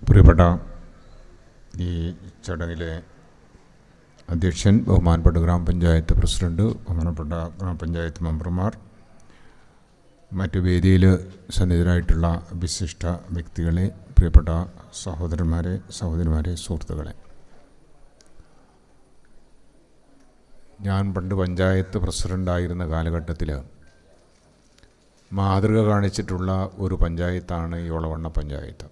പ്രിയപ്പെട്ട ഈ ചടങ്ങിലെ അധ്യക്ഷൻ, ബഹുമാനപ്പെട്ട ഗ്രാമപഞ്ചായത്ത് പ്രസിഡന്റ്, ബഹുമാനപ്പെട്ട ഗ്രാമപഞ്ചായത്ത് മെമ്പർമാർ, മറ്റു വേദിയിൽ സന്നിഹിതരായിട്ടുള്ള വിശിഷ്ട വ്യക്തികളെ, പ്രിയപ്പെട്ട സഹോദരന്മാരെ, സുഹൃത്തുക്കളെ, ഞാൻ പണ്ട് പഞ്ചായത്ത് പ്രസിഡൻ്റായിരുന്ന കാലഘട്ടത്തിൽ മാതൃക കാണിച്ചിട്ടുള്ള ഒരു പഞ്ചായത്താണ് ഈ ഒളവണ്ണ പഞ്ചായത്ത്.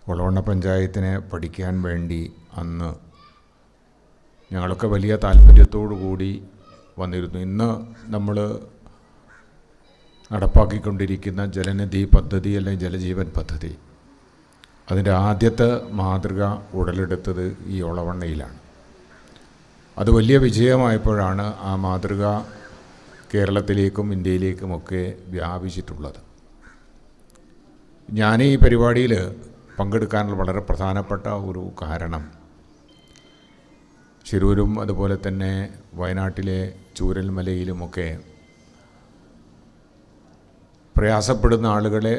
ഒളവണ്ണ പഞ്ചായത്തിനെ പഠിക്കാൻ വേണ്ടി അന്ന് ഞങ്ങളൊക്കെ വലിയ താല്പര്യത്തോടു കൂടി വന്നിരുന്നു. ഇന്ന് നമ്മൾ നടപ്പാക്കിക്കൊണ്ടിരിക്കുന്ന ജലനിധി പദ്ധതി അല്ലെങ്കിൽ ജലജീവൻ പദ്ധതി, അതിൻ്റെ ആദ്യത്തെ മാതൃക ഉടലെടുത്തത് ഈ ഒളവണ്ണയിലാണ്. അത് വലിയ വിജയമായപ്പോഴാണ് ആ മാതൃക കേരളത്തിലേക്കും ഇന്ത്യയിലേക്കുമൊക്കെ വ്യാപിച്ചിട്ടുള്ളത്. ഞാൻ ഈ പരിപാടിയിൽ പങ്കെടുക്കാനുള്ള വളരെ പ്രധാനപ്പെട്ട ഒരു കാരണം, ശിരൂരും അതുപോലെ തന്നെ വയനാട്ടിലെ ചൂരൽമലയിലുമൊക്കെ പ്രയാസപ്പെടുന്ന ആളുകളെ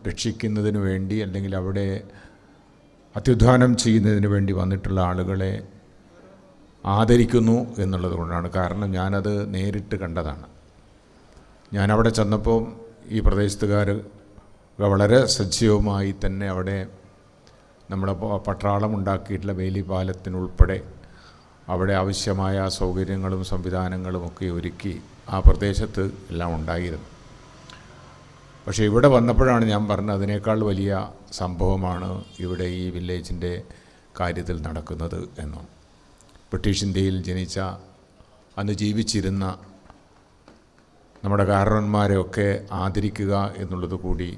രക്ഷിക്കുന്നതിന് വേണ്ടി അല്ലെങ്കിൽ അവിടെ അത്യുദ്ധാനം ചെയ്യുന്നതിന് വേണ്ടി വന്നിട്ടുള്ള ആളുകളെ ആദരിക്കുന്നു എന്നുള്ളത് കൊണ്ടാണ്. കാരണം ഞാനത് നേരിട്ട് കണ്ടതാണ്. ഞാനവിടെ ചെന്നപ്പോൾ ഈ പ്രദേശത്തുകാർ വളരെ സജീവമായി തന്നെ അവിടെ നമ്മുടെ പട്ടാളം ഉണ്ടാക്കിയിട്ടുള്ള വേലി പാലത്തിനുൾപ്പെടെ അവിടെ ആവശ്യമായ സൗകര്യങ്ങളും സംവിധാനങ്ങളുമൊക്കെ ഒരുക്കി ആ പ്രദേശത്ത് എല്ലാം ഉണ്ടായിരുന്നു. പക്ഷേ ഇവിടെ വന്നപ്പോഴാണ് ഞാൻ പറഞ്ഞത്, അതിനേക്കാൾ വലിയ സംഭവമാണ് ഇവിടെ ഈ വില്ലേജിൻ്റെ കാര്യത്തിൽ നടക്കുന്നത് എന്നും. ബ്രിട്ടീഷ് ഇന്ത്യയിൽ ജനിച്ച, അന്ന് ജീവിച്ചിരുന്ന നമ്മുടെ കാരണവന്മാരെയൊക്കെ ആദരിക്കുക എന്നുള്ളത് കൂടി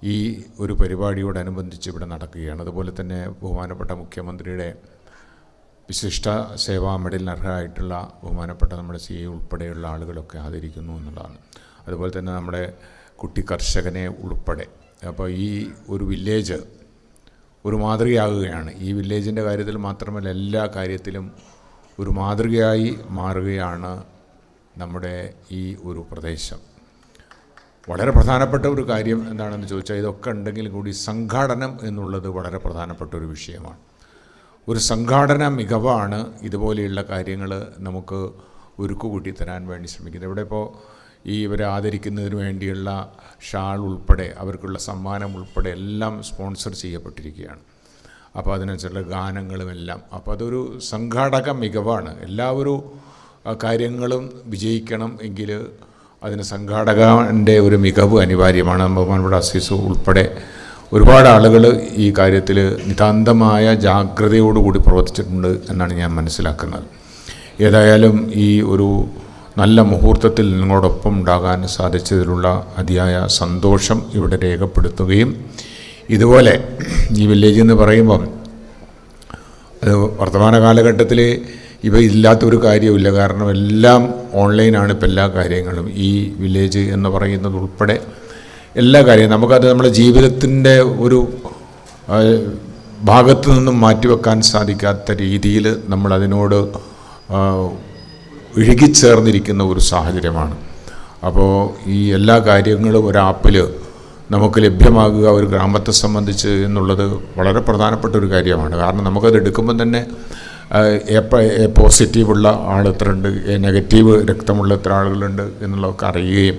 ഈ ഒരു പരിപാടിയോടനുബന്ധിച്ച് ഇവിടെ നടക്കുകയാണ്. അതുപോലെ തന്നെ ബഹുമാനപ്പെട്ട മുഖ്യമന്ത്രിയുടെ വിശിഷ്ട സേവാ മെഡലിന് അർഹരായിട്ടുള്ള ബഹുമാനപ്പെട്ട നമ്മുടെ CA ഉൾപ്പെടെയുള്ള ആളുകളൊക്കെ ആദരിക്കുന്നു എന്നുള്ളതാണ്. അതുപോലെ തന്നെ നമ്മുടെ കുട്ടി കർഷകനെ ഉൾപ്പെടെ. അപ്പോൾ ഈ ഒരു വില്ലേജ് ഒരു മാതൃകയാകുകയാണ്. ഈ വില്ലേജിൻ്റെ കാര്യത്തിൽ മാത്രമല്ല, എല്ലാ കാര്യത്തിലും ഒരു മാതൃകയായി മാറുകയാണ് നമ്മുടെ ഈ ഒരു പ്രദേശം. വളരെ പ്രധാനപ്പെട്ട ഒരു കാര്യം എന്താണെന്ന് ചോദിച്ചാൽ, ഇതൊക്കെ ഉണ്ടെങ്കിൽ കൂടി സംഘാടനം എന്നുള്ളത് വളരെ പ്രധാനപ്പെട്ട ഒരു വിഷയമാണ്. ഒരു സംഘാടന മികവാണ് ഇതുപോലെയുള്ള കാര്യങ്ങൾ നമുക്ക് ഒരുക്കുകൂട്ടി തരാൻ വേണ്ടി ശ്രമിക്കുന്നത്. ഇവിടെ ഇപ്പോൾ ഇവരെ ആദരിക്കുന്നതിന് വേണ്ടിയുള്ള ഷാൾ ഉൾപ്പെടെ, അവർക്കുള്ള സമ്മാനം ഉൾപ്പെടെ എല്ലാം സ്പോൺസർ ചെയ്യപ്പെട്ടിരിക്കുകയാണ്. അപ്പോൾ അതിനനുസരിച്ചുള്ള ഗാനങ്ങളുമെല്ലാം. അപ്പോൾ അതൊരു സംഘാടക മികവാണ്. എല്ലാവരും കാര്യങ്ങളും വിജയിക്കണം എങ്കിൽ അതിന് സംഘാടകൻ്റെ ഒരു മികവ് അനിവാര്യമാണ്. ബഹുമാനപ്പെട്ട അസീസ് ഉൾപ്പെടെ ഒരുപാട് ആളുകൾ ഈ കാര്യത്തിൽ നിതാന്തമായ ജാഗ്രതയോടുകൂടി പ്രവർത്തിച്ചിട്ടുണ്ട് എന്നാണ് ഞാൻ മനസ്സിലാക്കുന്നത്. ഏതായാലും ഈ ഒരു നല്ല മുഹൂർത്തത്തിൽ നിങ്ങളോടൊപ്പം ഉണ്ടാകാൻ സാധിച്ചതിലുള്ള അതിയായ സന്തോഷം ഇവിടെ രേഖപ്പെടുത്തുകയും, ഇതുപോലെ ഈ വില്ലേജ് എന്ന് പറയുമ്പം അത് വർത്തമാന കാലഘട്ടത്തിൽ ഇവ ഇല്ലാത്തൊരു കാര്യമില്ല. കാരണം എല്ലാം ഓൺലൈനാണ് ഇപ്പോൾ എല്ലാ കാര്യങ്ങളും. ഈ വില്ലേജ് എന്ന് പറയുന്നത് ഉൾപ്പെടെ എല്ലാ കാര്യവും നമുക്കത് നമ്മുടെ ജീവിതത്തിൻ്റെ ഒരു ഭാഗത്തു നിന്നും മാറ്റിവെക്കാൻ സാധിക്കാത്ത രീതിയിൽ നമ്മളതിനോട് ഇഴുകിച്ചേർന്നിരിക്കുന്ന ഒരു സാഹചര്യമാണ്. അപ്പോൾ ഈ എല്ലാ കാര്യങ്ങളും ഒരു ആപ്പിൽ നമുക്ക് ലഭ്യമാകുക ഒരു ഗ്രാമത്തെ സംബന്ധിച്ച് എന്നുള്ളത് വളരെ പ്രധാനപ്പെട്ട ഒരു കാര്യമാണ്. കാരണം നമുക്കത് എടുക്കുമ്പം തന്നെ എ പോസിറ്റീവുള്ള ആൾ എത്ര ഉണ്ട്, നെഗറ്റീവ് രക്തമുള്ള എത്ര ആളുകളുണ്ട് എന്നുള്ളതൊക്കെ അറിയുകയും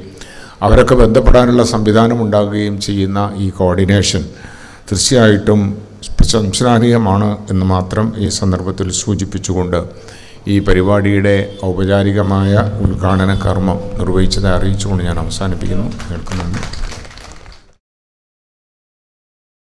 അവരൊക്കെ ബന്ധപ്പെടാനുള്ള സംവിധാനം ഉണ്ടാകുകയും ചെയ്യുന്ന ഈ കോർഡിനേഷൻ തീർച്ചയായിട്ടും പ്രശംസനീയമാണ് എന്ന് മാത്രം ഈ സന്ദർഭത്തിൽ സൂചിപ്പിച്ചുകൊണ്ട് ഈ പരിപാടിയുടെ ഔപചാരികമായ ഉദ്ഘാടന കർമ്മം നിർവഹിച്ചത് അറിയിച്ചുകൊണ്ട് ഞാൻ അവസാനിപ്പിക്കുന്നു. കേൾക്കുന്നുണ്ട്.